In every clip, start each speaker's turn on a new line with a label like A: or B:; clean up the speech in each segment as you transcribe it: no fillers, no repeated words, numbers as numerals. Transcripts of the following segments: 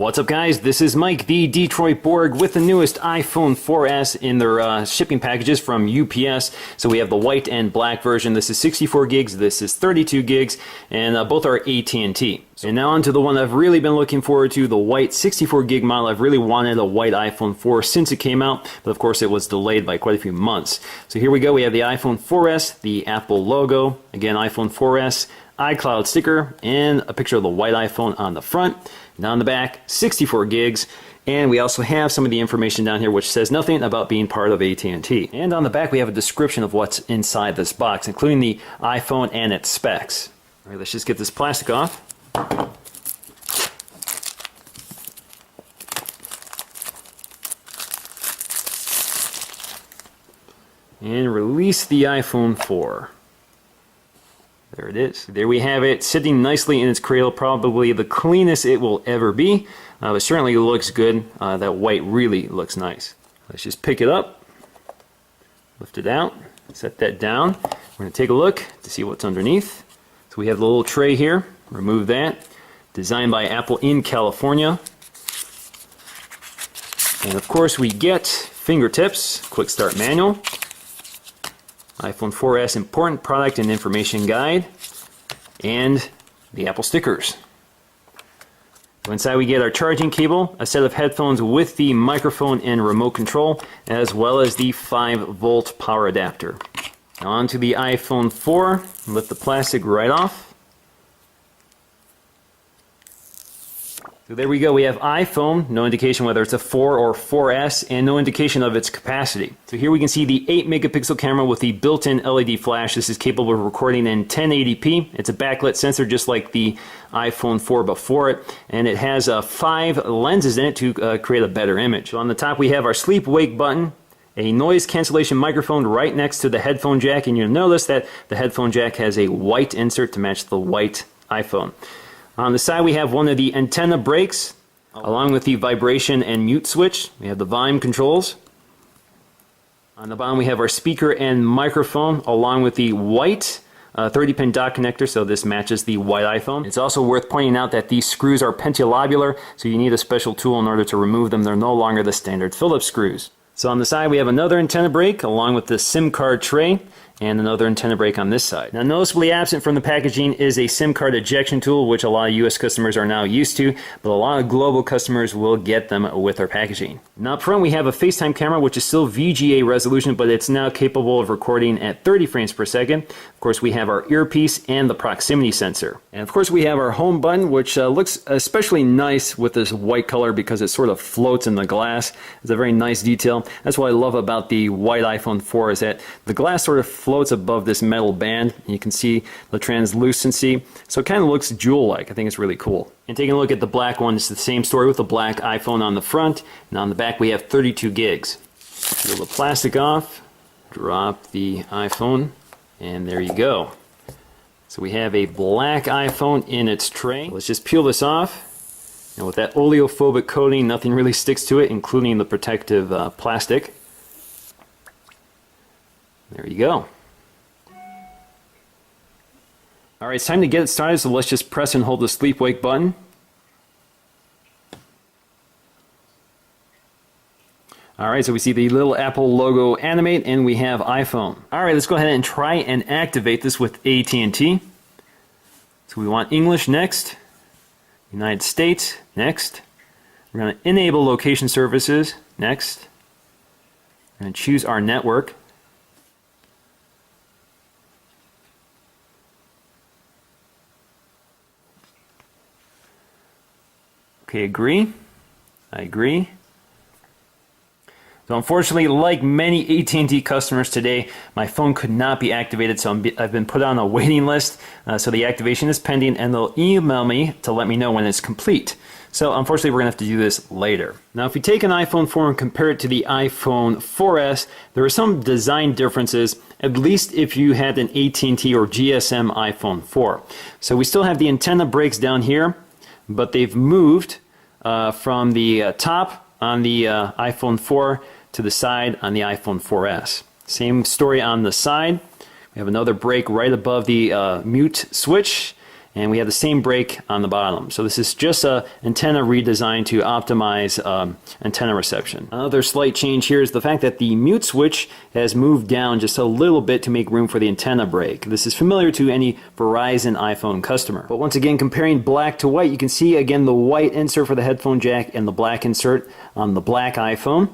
A: What's up guys, this is Mike, the Detroit Borg, with the newest iPhone 4S in their shipping packages from UPS. So we have the white and black version. This is 64 gigs, this is 32 gigs, and both are AT&T. And now on to the one I've really been looking forward to, the white 64 gig model. I've really wanted a white iPhone 4 since it came out, but of course it was delayed by quite a few months. So here we go, we have the iPhone 4S, the Apple logo, again iPhone 4S, iCloud sticker, and a picture of the white iPhone on the front. And on the back, 64 gigs, and we also have some of the information down here which says nothing about being part of AT&T. And on the back we have a description of what's inside this box, including the iPhone and its specs. All right, let's just get this plastic off. And release the iPhone 4. There it is. There we have it, sitting nicely in its cradle, probably the cleanest it will ever be, but certainly looks good. That white really looks nice. Let's just pick it up, lift it out, set that down. We're going to take a look to see what's underneath. So we have the little tray here, remove that. Designed by Apple in California. And of course we get fingertips, quick start manual, iPhone 4S important product and information guide, and the Apple stickers. Inside we get our charging cable, a set of headphones with the microphone and remote control, as well as the 5-volt power adapter. Now onto the iPhone 4, lift the plastic right off. So there we go, we have iPhone, no indication whether it's a 4 or 4S, and no indication of its capacity. So here we can see the 8 megapixel camera with the built-in LED flash. This is capable of recording in 1080p. It's a backlit sensor just like the iPhone 4 before it, and it has 5 lenses in it to create a better image. So on the top we have our sleep-wake button, a noise cancellation microphone right next to the headphone jack, and you'll notice that the headphone jack has a white insert to match the white iPhone. On the side we have one of the antenna brakes, along with the vibration and mute switch. We have the volume controls. On the bottom we have our speaker and microphone, along with the white 30-pin dock connector, so this matches the white iPhone. It's also worth pointing out that these screws are pentalobular, so you need a special tool in order to remove them. They're no longer the standard Phillips screws. So on the side we have another antenna brake, along with the SIM card tray, and another antenna brake on this side. Now noticeably absent from the packaging is a SIM card ejection tool, which a lot of US customers are now used to, but a lot of global customers will get them with our packaging. Now up front we have a FaceTime camera, which is still VGA resolution, but it's now capable of recording at 30 frames per second. Of course we have our earpiece and the proximity sensor. And of course we have our home button, which looks especially nice with this white color because it sort of floats in the glass. It's a very nice detail. That's what I love about the white iPhone 4, is that the glass sort of floats above this metal band. You can see the translucency, so it kind of looks jewel-like. I think it's really cool. And taking a look at the black one, it's the same story with the black iPhone on the front, and on the back we have 32 gigs. Peel the plastic off, drop the iPhone, and there you go. So we have a black iPhone in its tray. Let's just peel this off, and with that oleophobic coating, nothing really sticks to it, including the protective plastic. There you go. Alright, it's time to get it started, so let's just press and hold the sleep-wake button. Alright, so we see the little Apple logo animate, and we have iPhone. Alright, let's go ahead and try and activate this with AT&T. So we want English next, United States next. We're going to enable location services next. We're going to choose our network. Okay, agree. I agree. So unfortunately, like many AT&T customers today, my phone could not be activated, so I've been put on a waiting list. So the activation is pending, and they'll email me to let me know when it's complete. So unfortunately, we're going to have to do this later. Now, if you take an iPhone 4 and compare it to the iPhone 4S, there are some design differences, at least if you had an AT&T or GSM iPhone 4. So we still have the antenna brakes down here, but they've moved from the top on the iPhone 4 to the side on the iPhone 4S. Same story on the side. We have another brake right above the mute switch, and we have the same break on the bottom. So this is just a antenna redesigned to optimize antenna reception. Another slight change here is the fact that the mute switch has moved down just a little bit to make room for the antenna break. This is familiar to any Verizon iPhone customer. But once again, comparing black to white, you can see again the white insert for the headphone jack and the black insert on the black iPhone.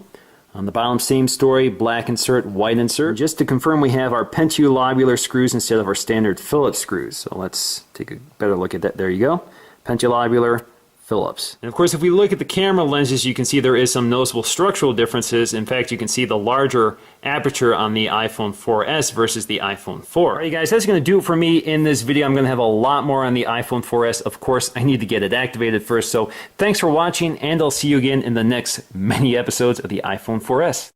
A: On the bottom, same story, black insert, white insert. Just to confirm, we have our pentalobular screws instead of our standard Phillips screws. So let's take a better look at that. There you go. Pentalobular, Phillips. And of course, if we look at the camera lenses, you can see there is some noticeable structural differences. In fact, you can see the larger aperture on the iPhone 4S versus the iPhone 4. Alright guys, that's going to do it for me in this video. I'm going to have a lot more on the iPhone 4S. Of course, I need to get it activated first. So thanks for watching, and I'll see you again in the next many episodes of the iPhone 4S.